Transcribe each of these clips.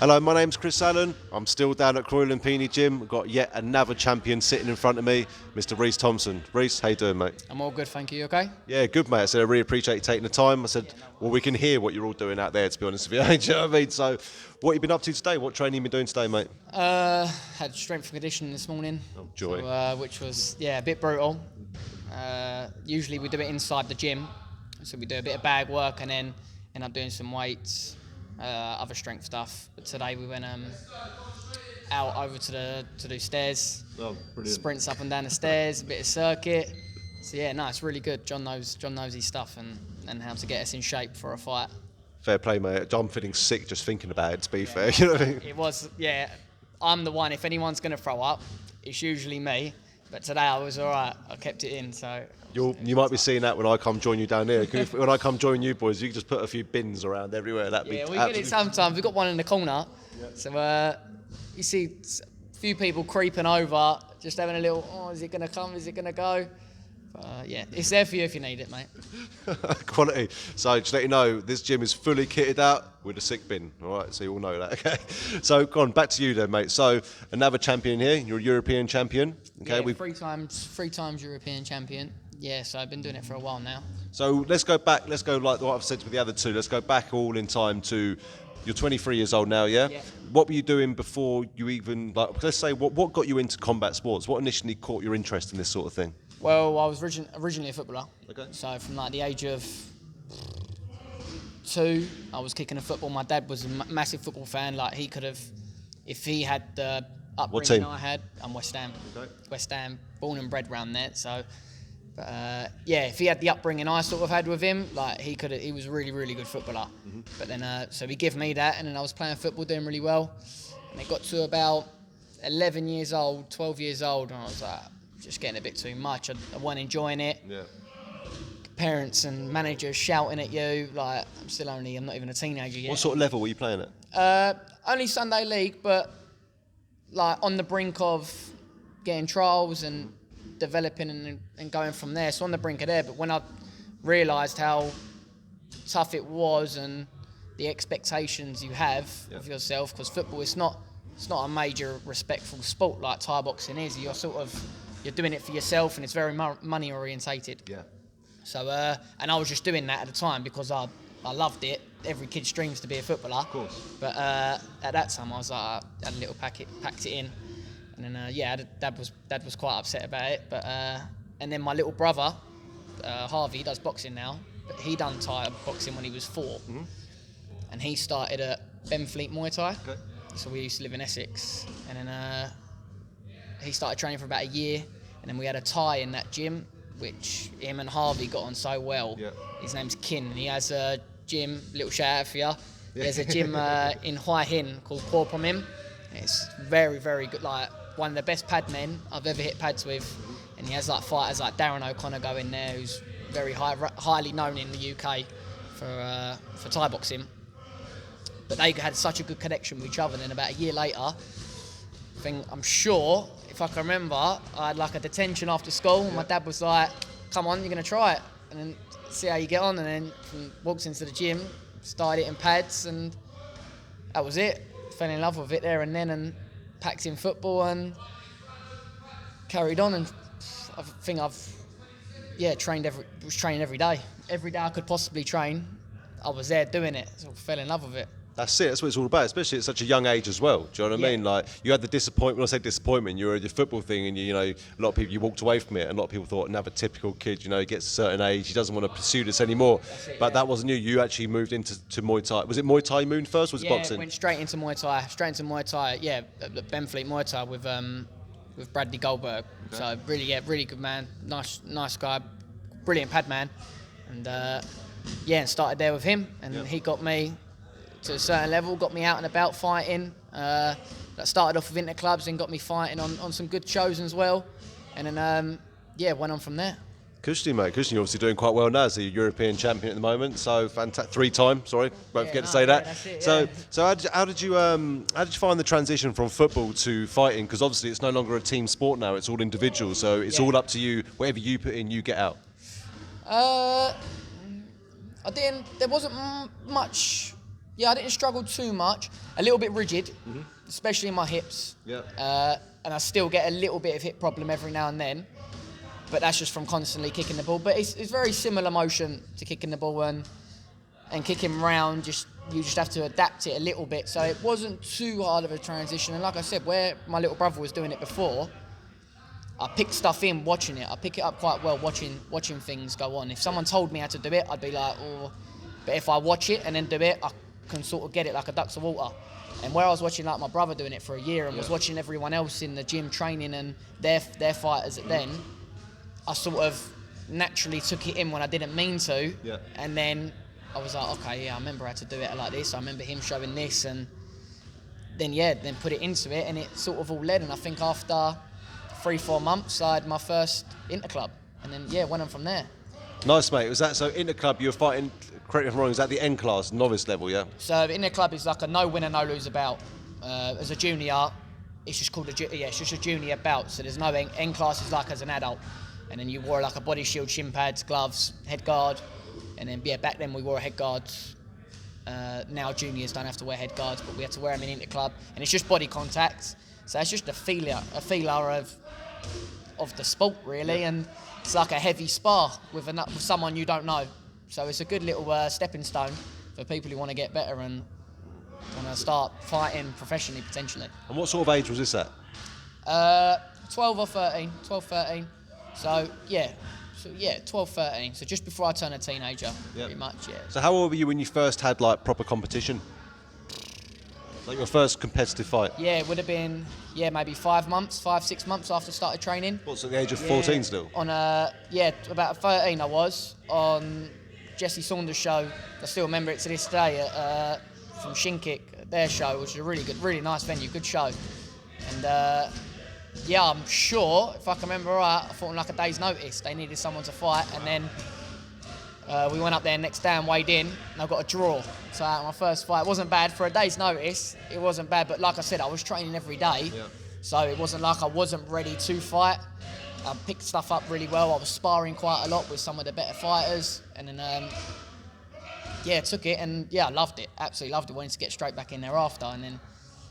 Hello, my name's Chris Allen. I'm still down at Crawly Lumpini Gym. We've got yet another champion sitting in front of me, Mr. Reece Thomson. Reece, how you doing, mate? I'm all good, thank you. Okay? Yeah, good, mate. I said I really appreciate you taking the time. I said, well, we can hear what you're all doing out there, to be honest with you. Do you know what I mean? So, what have you been up to today? What training have you been doing today, mate? Had strength and conditioning this morning. Oh, joy. So, which was, a bit brutal. Usually we do it inside the gym. So we do a bit of bag work and then end up doing some weights, other strength stuff. But today we went out over to do stairs. Oh, brilliant. Sprints up and down the stairs, a bit of circuit. So yeah, no, it's really good. John knows his stuff and how to get us in shape for a fight. Fair play, mate. I'm feeling sick just thinking about it, to be fair. You know what I mean? It was, I'm the one, if anyone's going to throw up, it's usually me. But today I was all right. I kept it in, so... You might be seeing that when I come join you down here. When I come join you boys, you can just put a few bins around everywhere. That'd be we get it sometimes. We've got one in the corner. Yeah. So you see a few people creeping over, just having a little, is it going to come? Is it going to go? It's there for you if you need it, mate. Quality. So just let you know, this gym is fully kitted out with a sick bin. All right, so you all know that. Okay. So go on, back to you then, mate. So another champion here. You're a European champion. Okay. Yeah, three times European champion. Yeah, so I've been doing it for a while now. So let's go back. Let's go like what I've said with the other two. Let's go back all in time to. You're 23 years old now, yeah? What were you doing before you even let's say what got you into combat sports? What initially caught your interest in this sort of thing? Well, I was originally a footballer. Okay. So from the age of 2, I was kicking a football. My dad was a massive football fan. Like he could have, if he had the upbringing I had, I'm West Ham. Okay. West Ham, born and bred round there. So, if he had the upbringing I sort of had with him, like he was a really, really good footballer. Mm-hmm. But then, so he gave me that, and then I was playing football, doing really well. And it got to about 11 years old, 12 years old, and I was like, just getting a bit too much. I wasn't enjoying it. Yeah. Parents and managers shouting at you. Like I'm not even a teenager yet. What sort of level were you playing at? Only Sunday league, but like on the brink of getting trials and developing and going from there. So on the brink of there. But when I realised how tough it was and the expectations you have of yourself, because football it's not a major respectful sport like Thai boxing is. You're doing it for yourself, and it's very money orientated. Yeah. So, and I was just doing that at the time because I loved it. Every kid's dreams to be a footballer. Of course. But at that time, I was like, I had a little packed it in, and then Dad was quite upset about it. But and then my little brother, Harvey, does boxing now, but he done Thai boxing when he was 4, and he started at Benfleet Muay Thai. Okay. So we used to live in Essex, and then. He started training for about a year, and then we had a Thai in that gym, which him and Harvey got on so well. Yeah. His name's Kin, and he has a gym, little shout out for you. He has a gym in Hua Hin called Paw Prom Him. It's very, very good, like one of the best pad men I've ever hit pads with. And he has like fighters like Darren O'Connor go in there, who's very highly known in the UK for Thai boxing. But they had such a good connection with each other, and then about a year later, I'm sure, if I can remember, I had like a detention after school. My dad was like, come on, you're going to try it. And then see how you get on. And then walked into the gym, started hitting pads, and that was it. Fell in love with it there and then, and packed in football and carried on. And I think was training every day. Every day I could possibly train, I was there doing it. So I fell in love with it. That's it. That's what it's all about, especially at such a young age as well. Do you know what I mean? Like you had the disappointment. When I say disappointment, you were your football thing, and a lot of people you walked away from it. And a lot of people thought another typical kid. He gets a certain age, he doesn't want to pursue this anymore. But that wasn't you. You actually moved into Muay Thai. Was it Muay Thai Moon first? Or was it boxing? Yeah, went straight into Muay Thai. Yeah, Benfleet Muay Thai with Bradley Goldberg. Okay. So really good man. Nice guy, brilliant pad man, and and started there with him, and he got me to a certain level, got me out and about fighting. That started off with interclubs and got me fighting on some good shows as well. And then, went on from there. Cushy, mate. Cushy, you're obviously doing quite well now as a European champion at the moment. So fantastic, 3-time. Sorry, won't forget to say that. That's it, So how did you find the transition from football to fighting? Because obviously it's no longer a team sport now; it's all individual. So it's all up to you. Whatever you put in, you get out. There wasn't much Yeah, I didn't struggle too much. A little bit rigid, especially in my hips. Yeah. And I still get a little bit of hip problem every now and then. But that's just from constantly kicking the ball. But it's very similar motion to kicking the ball and kicking around. You just have to adapt it a little bit. So it wasn't too hard of a transition. And like I said, where my little brother was doing it before, I picked stuff in watching it. I pick it up quite well watching things go on. If someone told me how to do it, I'd be like, oh. But if I watch it and then do it, I can sort of get it like a duck's of water. And where I was watching like my brother doing it for a year and was watching everyone else in the gym training and their fighters then, I sort of naturally took it in when I didn't mean to. Yeah. And then I was like, okay, yeah, I remember how to do it like this. I remember him showing this, and then put it into it, and it sort of all led. And I think after 3-4 months, I had my first interclub, and then went on from there. Nice, mate. Was that so? Interclub, you were fighting. Correct me if I'm wrong. Is that the N class, novice level? Yeah. So interclub is like a no winner, no lose bout. As a junior, it's just called it's just a junior bout. So there's no N class is like as an adult, and then you wore like a body shield, shin pads, gloves, head guard. And then, back then we wore head guards. Now juniors don't have to wear head guards, but we had to wear them in interclub. And it's just body contact. So it's just a feeler of the sport, really. And it's like a heavy spar with someone you don't know. So it's a good little stepping stone for people who want to get better and want to start fighting professionally, potentially. And what sort of age was this at? 12 or 13. 12, 13. So, 12, 13. So just before I turned a teenager, pretty much, yeah. So how old were you when you first had like proper competition? Like your first competitive fight? Yeah, it would have been, maybe 5 months, 5-6 months after I started training. What's at the age of 14 still? On about 13 I was, on Jesse Saunders' show. I still remember it to this day, from Shinkick, their show, which is a really good, really nice venue, good show. And I'm sure, if I can remember right, I thought on like a day's notice, they needed someone to fight, and then we went up there next day and weighed in, and I got a draw. So my first fight wasn't bad for a day's notice. It wasn't bad, but like I said, I was training every day, so it wasn't like I wasn't ready to fight. I picked stuff up really well. I was sparring quite a lot with some of the better fighters, and then took it, and I loved it, absolutely loved it. Wanted to get straight back in there after, and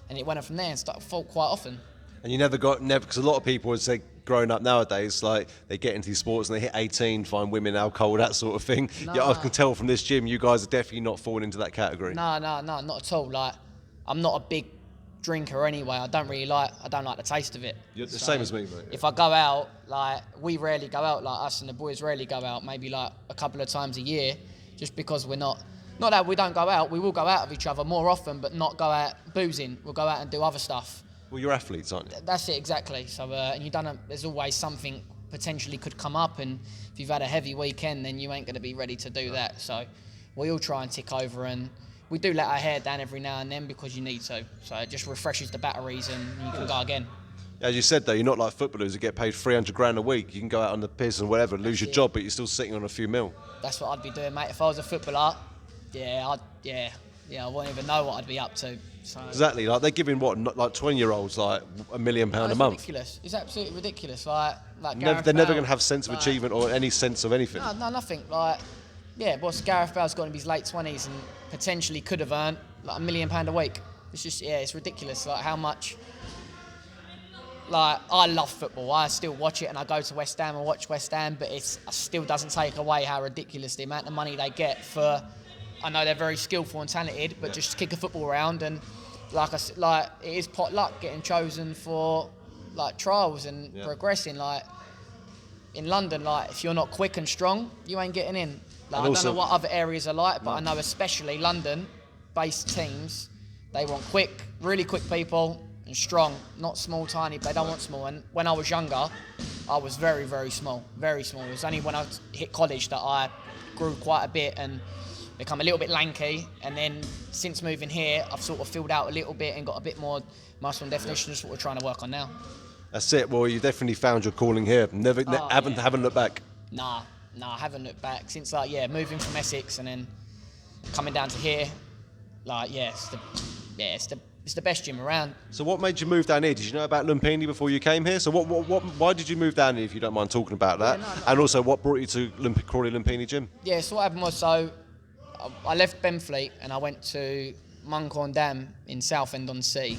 it went on from there and fought quite often. And you never because a lot of people would say growing up nowadays, like they get into these sports and they hit 18, find women, alcohol, that sort of thing. No. I can tell from this gym, you guys are definitely not falling into that category. No, not at all. Like, I'm not a big drinker anyway. I don't like the taste of it. You're the same as me, mate. If I go out, like, we rarely go out, like us and the boys rarely go out, maybe like a couple of times a year, just because we're not that we don't go out, we will go out with each other more often, but not go out boozing. We'll go out and do other stuff. Well, you're athletes, aren't you? That's it, exactly. So, and there's always something potentially could come up, and if you've had a heavy weekend, then you ain't going to be ready to do that. So we all try and tick over, and we do let our hair down every now and then because you need to. So it just refreshes the batteries, and you can go again. As you said, though, you're not like footballers who get paid 300 grand a week. You can go out on the piss and whatever, lose your job, but you're still sitting on a few mil. That's what I'd be doing, mate. If I was a footballer, I wouldn't even know what I'd be up to. So. Exactly, like they're giving like 20-year-olds like £1 million a month. Ridiculous. It's absolutely ridiculous. Like they're never going to have sense of achievement or any sense of anything. No, nothing. Like, boss Gareth Bale's got in his late 20s and potentially could have earned like £1 million a week. It's just, it's ridiculous. Like how much. Like, I love football. I still watch it, and I go to West Ham and watch West Ham, but it still doesn't take away how ridiculous the amount of money they get for. I know they're very skillful and talented, but just to kick a football around, and like it is pot luck getting chosen for like trials and progressing. Like in London, like if you're not quick and strong, you ain't getting in. Like, I don't know what other areas are like, but I know especially London-based teams, they want quick, really quick people and strong, not small, tiny. They don't want small. And when I was younger, I was very, very small, very small. It was only when I hit college that I grew quite a bit and become a little bit lanky, and then since moving here, I've sort of filled out a little bit and got a bit more muscle and definition. That's what we're trying to work on now. That's it. Well, you definitely found your calling here. Haven't looked back. Nah, I haven't looked back since moving from Essex and then coming down to here. It's the best gym around. So what made you move down here? Did you know about Lumpini before you came here? So why did you move down here, if you don't mind talking about that? And also, what brought you to Crawly Lumpini Gym? Yeah, so what happened was, so I left Benfleet and I went to Muncorn Dam in Southend-on-Sea,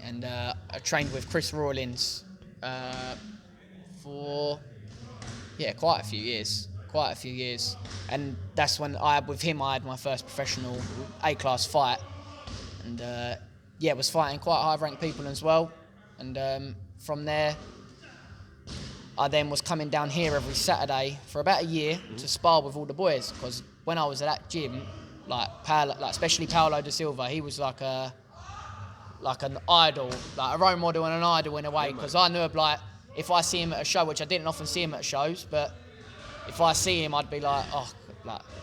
and I trained with Chris Rawlins for quite a few years, and that's when with him I had my first professional A-class fight, and was fighting quite high-ranked people as well, and from there I then was coming down here every Saturday for about a year to spar with all the boys, because when I was at that gym, especially Paulo da Silva, he was like an idol, like a role model and an idol in a way, because I knew if I see him at a show, which I didn't often see him at shows, but if I see him, I'd be like,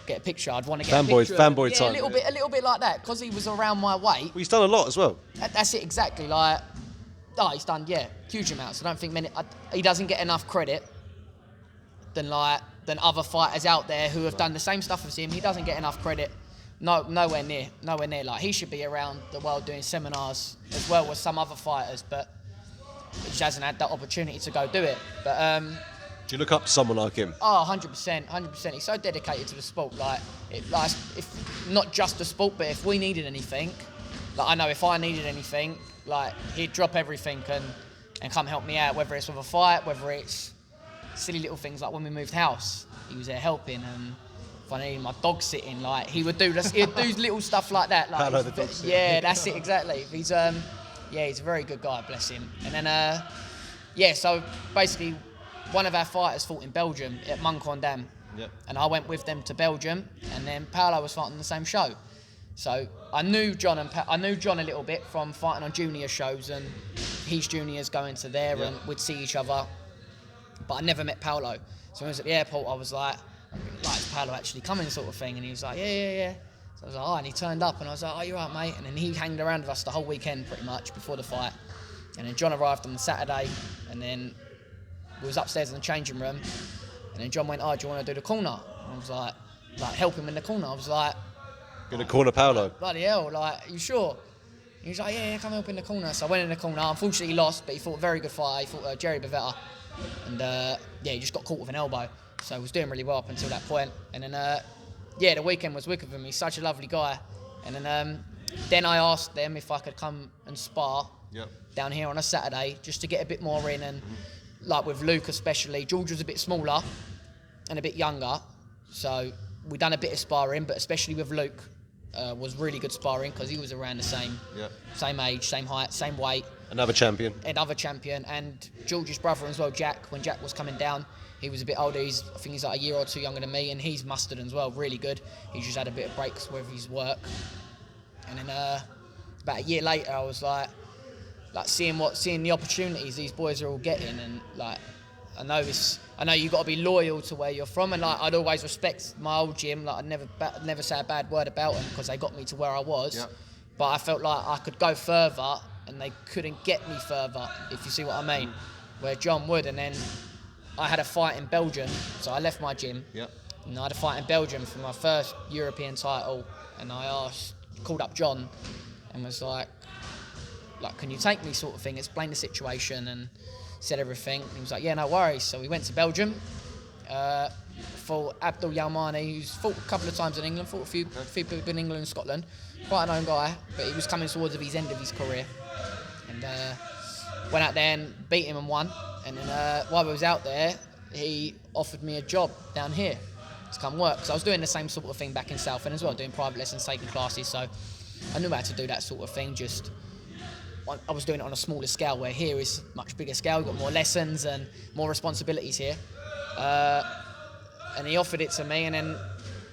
get a picture. I'd want to get a picture. Fanboy yeah, time. A little bit like that, because he was around my weight. Well, he's done a lot as well. That's it, exactly. He's done, huge amounts. I don't think he doesn't get enough credit than other fighters out there who have done the same stuff as him. He doesn't get enough credit. Nowhere near. He should be around the world doing seminars as well as some other fighters, but he just hasn't had that opportunity to go do it. But do you look up to someone like him? Oh, 100%. He's so dedicated to the sport. If not just the sport, but if we needed anything, I know if I needed anything, he'd drop everything and come help me out, whether it's with a fight, whether it's silly little things like when we moved house, he was there helping, and if I needed my dog sitting, he would do little stuff like that. Hello, the dog sitting. Yeah, that's it, exactly. He's he's a very good guy, bless him. And then so basically one of our fighters fought in Belgium at Muncorn Dam. Yep. And I went with them to Belgium, and then Paulo was fighting on the same show. So I knew John a little bit from fighting on junior shows, and his juniors going to there, and we'd see each other. But I never met Paulo. So when I was at the airport, I was like, is Paulo actually coming, sort of thing? And he was like, yeah. So I was like, and he turned up, and I was like, oh, you're right, mate. And then he hanged around with us the whole weekend, pretty much, before the fight. And then John arrived on the Saturday, and then we was upstairs in the changing room, and then John went, oh, do you want to do the corner? And I was like help him in the corner. I was like, in the corner, Paulo. Bloody hell, you sure? He was like, yeah, come help in the corner. So I went in the corner. Unfortunately, he lost, but he fought a very good fight. He fought Jerry Bavetta. And, he just got caught with an elbow. So he was doing really well up until that point. And then, the weekend was wicked with him. He's such a lovely guy. And then I asked them if I could come and spar down here on a Saturday, just to get a bit more in. And, with Luke especially, George was a bit smaller and a bit younger. So we done a bit of sparring, but especially with Luke, was really good sparring, because he was around the same age, same height, same weight. Another champion. And George's brother as well, Jack. When Jack was coming down, he was a bit older. I think he's a year or two younger than me, and he's mustered as well, really good. He just had a bit of breaks with his work. And then about a year later, I was seeing the opportunities these boys are all getting, and I know you've got to be loyal to where you're from, and I'd always respect my old gym. I'd never say a bad word about them, because they got me to where I was. Yep. But I felt like I could go further, and they couldn't get me further, if you see what I mean. Where John would, and then I had a fight in Belgium, so I left my gym. Yep. And I had a fight in Belgium for my first European title, and I called up John, and was like, can you take me, sort of thing, explain the situation, and said everything. And he was like, yeah, no worries. So we went to Belgium for Abdul Yalmani, who's fought a couple of times in England, fought a few people in England and Scotland. Quite a known guy, but he was coming towards his end of his career. And went out there and beat him and won. And then while we was out there, he offered me a job down here to come work. So I was doing the same sort of thing back in Southend as well, doing private lessons, taking classes. So I knew how to do that sort of thing, just I was doing it on a smaller scale, where here is much bigger scale. We've got more lessons and more responsibilities here. And he offered it to me, and then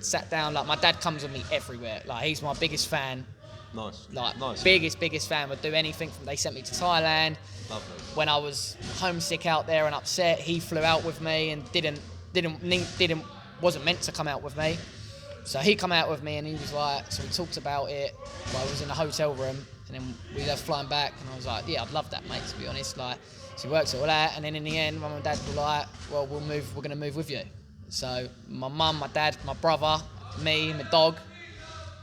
sat down. My dad comes with me everywhere. He's my biggest fan. Nice. Nice. Biggest fan. Would do anything they sent me to Thailand. Lovely. When I was homesick out there and upset, he flew out with me and wasn't meant to come out with me. So he come out with me, and he was so we talked about it while I was in the hotel room. And then we left flying back, and I was like, yeah, I'd love that, mate, to be honest. So we worked it all out, and then in the end, Mum and Dad were like, well, we're going to move with you. So my mum, my dad, my brother, me, my dog,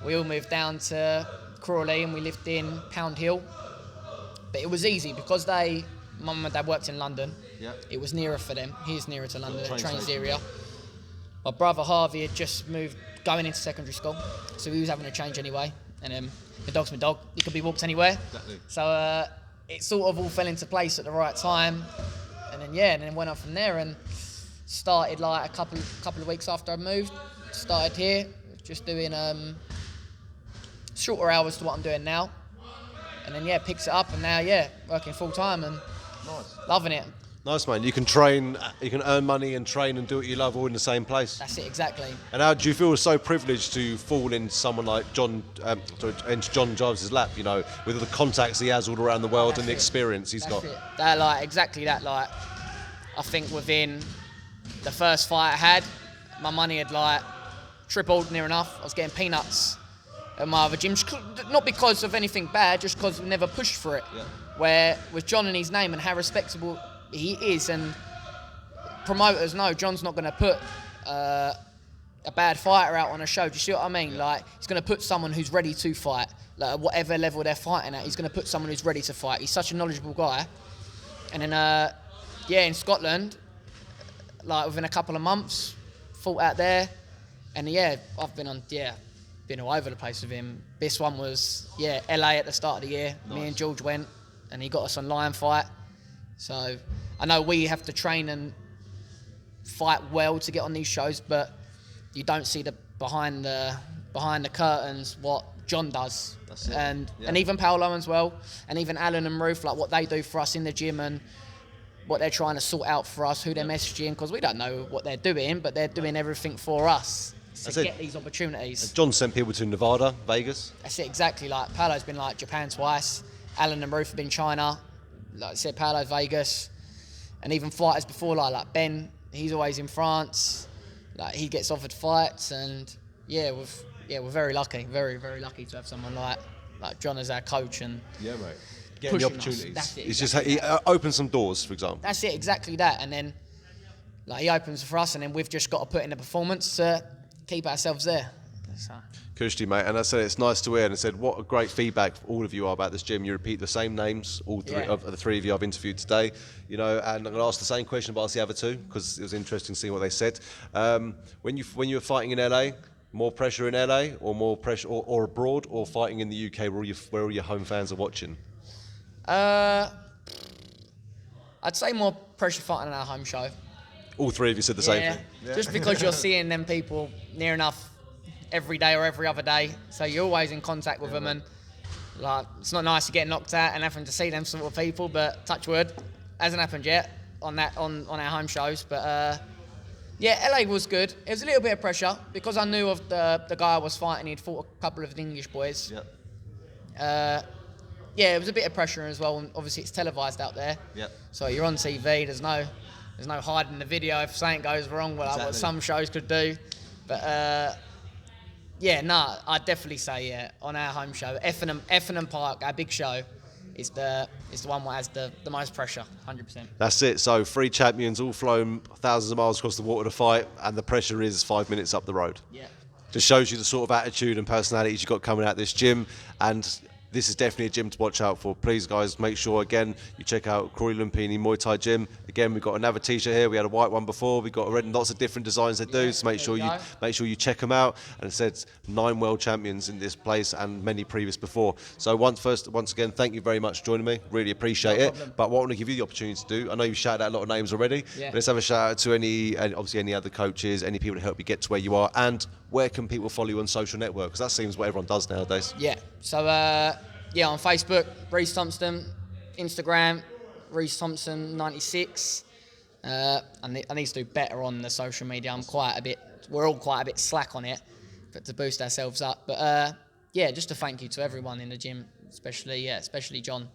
we all moved down to Crawly, and we lived in Pound Hill. But it was easy, because Mum and Dad worked in London. Yep. It was nearer for them. He's nearer to London, the trains area. my brother Harvey had just moved, going into secondary school, so he was having a change anyway. And my dog's my dog; he could be walked anywhere. Exactly. So it sort of all fell into place at the right time, and then went on from there and started like a couple of weeks after I moved. Started here, just doing shorter hours to what I'm doing now, and then picks it up, and now working full time and loving it. Nice, man. You can train, you can earn money and train and do what you love all in the same place. That's it, exactly. And how do you feel so privileged to fall in someone like John, into John Jarvis's lap, you know, with the contacts he has all around the world and the experience he's got? It. Exactly that. Like, I think within the first fight I had, my money had like tripled near enough. I was getting peanuts at my other gyms, not because of anything bad, just because we never pushed for it. Yeah. Where with John and his name and how respectable he is, and promoters know John's not going to put a bad fighter out on a show. Do you see what I mean? Like, he's going to put someone who's ready to fight, like at whatever level they're fighting at. He's going to put someone who's ready to fight. He's such a knowledgeable guy. And then in Scotland, like within a couple of months, fought out there, and I've been all over the place with him. This one was LA at the start of the year. Nice. Me and George went, and he got us on Lion Fight. So I know we have to train and fight well to get on these shows, but you don't see the behind the curtains what John does. That's it. And even Paolo as well, and even Alan and Ruth, like what they do for us in the gym and what they're trying to sort out for us, who they're messaging, because we don't know what they're doing, but they're doing everything for us to get these opportunities. And John sent people to Nevada, Vegas. That's it, exactly. Like Paolo's been like Japan twice, Alan and Ruth have been China. Like I said, Paolo, Vegas, and even fighters before, like Ben, he's always in France. Like, he gets offered fights, and we're very lucky, very, very lucky to have someone like John as our coach and mate, getting the opportunities. That's it. It's exactly just he opens some doors, for example. That's it, exactly that, and then like he opens for us, and then we've just got to put in the performance to keep ourselves there. So. Kushti, mate, and I said it's nice to hear, and I said what a great feedback all of you are about this gym. You repeat the same names, all three of the three of you I've interviewed today, you know, and I'm going to ask the same question about the other two because it was interesting seeing what they said. When you were fighting in LA, more pressure in LA or more pressure or abroad, or fighting in the UK where all your home fans are watching? I'd say more pressure fighting on our home show. All three of you said the same thing. Yeah. Just because you're seeing them people near enough every day or every other day, so you're always in contact with them, and like it's not nice to get knocked out and having to see them sort of people, but touch wood, hasn't happened yet on our home shows. But LA was good. It was a little bit of pressure because I knew of the guy I was fighting. He'd fought a couple of the English boys. It was a bit of pressure as well, and obviously it's televised out there. So you're on TV. There's no hiding the video if something goes wrong, like what some shows could do. But I'd definitely say on our home show, Effingham Park, our big show, is the one that has the most pressure, 100%. That's it. So 3 champions all flown thousands of miles across the water to fight, and the pressure is 5 minutes up the road. Just shows you the sort of attitude and personalities you've got coming out of this gym, and this is definitely a gym to watch out for. Please, guys, make sure, again, you check out Crawly Lumpini Muay Thai Gym. Again, we've got another t-shirt here. We had a white one before. We've got a red and lots of different designs they do, so make sure you check them out. And it says 9 world champions in this place and many previous before. So once again, thank you very much for joining me. Really appreciate it. But what I want to give you the opportunity to do, I know you've shouted out a lot of names already, but let's have a shout out to any other coaches, any people to help you get to where you are, and where can people follow you on social networks? Because that seems what everyone does nowadays. So on Facebook, Reece Thomson, Instagram, Reece Thomson 96. I need to do better on the social media. We're all quite a bit slack on it, but to boost ourselves up. But just a thank you to everyone in the gym, especially John.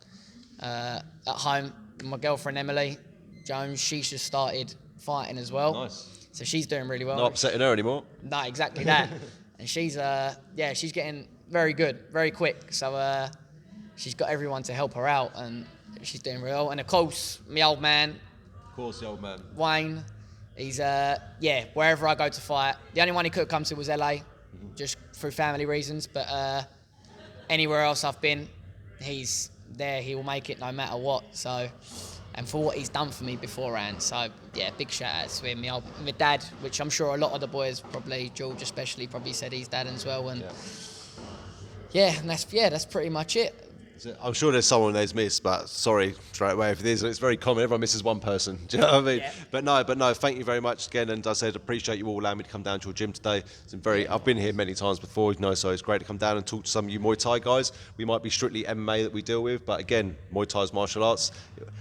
At home, my girlfriend Emily Jones, she's just started fighting as well. Nice. So she's doing really well. Not upsetting her anymore. No, exactly that. And she's getting very good, very quick. So she's got everyone to help her out, and she's doing real well. And of course, my old man. Of course, the old man. Wayne. He's wherever I go to fight. The only one he could come to was LA, just through family reasons. But anywhere else I've been, he's there. He will make it no matter what. So and for what he's done for me beforehand. So yeah, big shout out to him. My dad, which I'm sure a lot of the boys, probably George especially, probably said his dad as well. And and that's pretty much it. I'm sure there's someone there's missed, but sorry straight away if it is. It's very common. Everyone misses one person. Do you know what I mean? Yeah. But no. Thank you very much again. And I said appreciate you all allowing me to come down to your gym today. I've been here many times before, so it's great to come down and talk to some of you Muay Thai guys. We might be strictly MMA that we deal with, but again, Muay Thai is martial arts.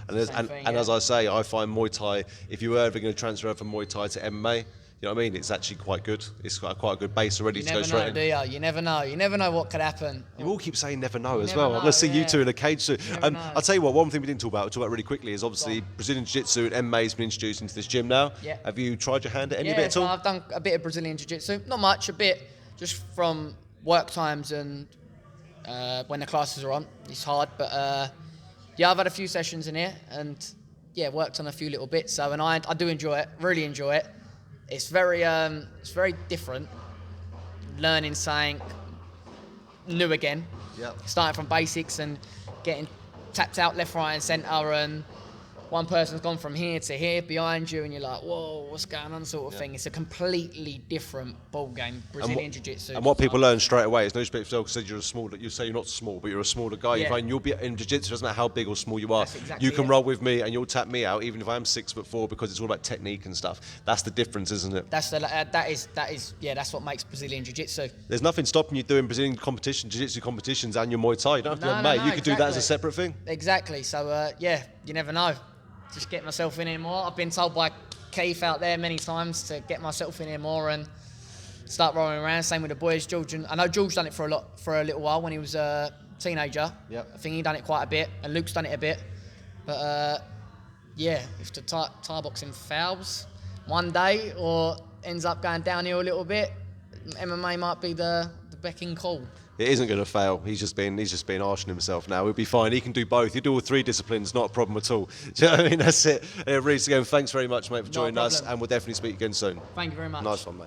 And as I say, I find Muay Thai. If you were ever going to transfer from Muay Thai to MMA. You know what I mean? It's actually quite good. It's got quite a good base already to go straight in. You never know. You never know what could happen. You all keep saying never know as well. I'm going to see you two in a cage soon. I'll tell you what, one thing we didn't talk about really quickly is obviously Brazilian Jiu-Jitsu and MMA has been introduced into this gym now. Yeah. Have you tried your hand at any bit at all? I've done a bit of Brazilian Jiu-Jitsu. Not much, a bit, just from work times and when the classes are on. It's hard, but I've had a few sessions in here and worked on a few little bits. So, and I do enjoy it, really enjoy it. It's very different, learning something new again. Yep. Starting from basics and getting tapped out left, right, and centre, and one person's gone from here to here behind you, and you're like, whoa, what's going on, sort of thing. It's a completely different ball game, Brazilian Jiu-Jitsu. And what people learn straight away is no respect for because you're a smaller. You say you're not small, but you're a smaller guy. You find you'll be in Jiu-Jitsu. Doesn't matter how big or small you are. Exactly you can roll with me, and you'll tap me out, even if I'm 6'4", because it's all about technique and stuff. That's the difference, isn't it? That's what makes Brazilian Jiu-Jitsu. There's nothing stopping you doing Brazilian Jiu-Jitsu competitions and your Muay Thai. You don't have to do MMA. You could do that as a separate thing. Exactly. So you never know. Just get myself in here more. I've been told by Keith out there many times to get myself in here more and start rolling around. Same with the boys, George. And I know George done it for a little while when he was a teenager. Yep. I think he done it quite a bit, and Luke's done it a bit. But if the Thai boxing fails one day or ends up going downhill a little bit, MMA might be the becking call. It isn't going to fail. He's just been arshing himself now. He'll be fine. He can do both. He do all three disciplines, not a problem at all. Do you know what I mean? That's it. Reece, again, thanks very much, mate, for joining us, and we'll definitely speak again soon. Thank you very much. Nice one, mate.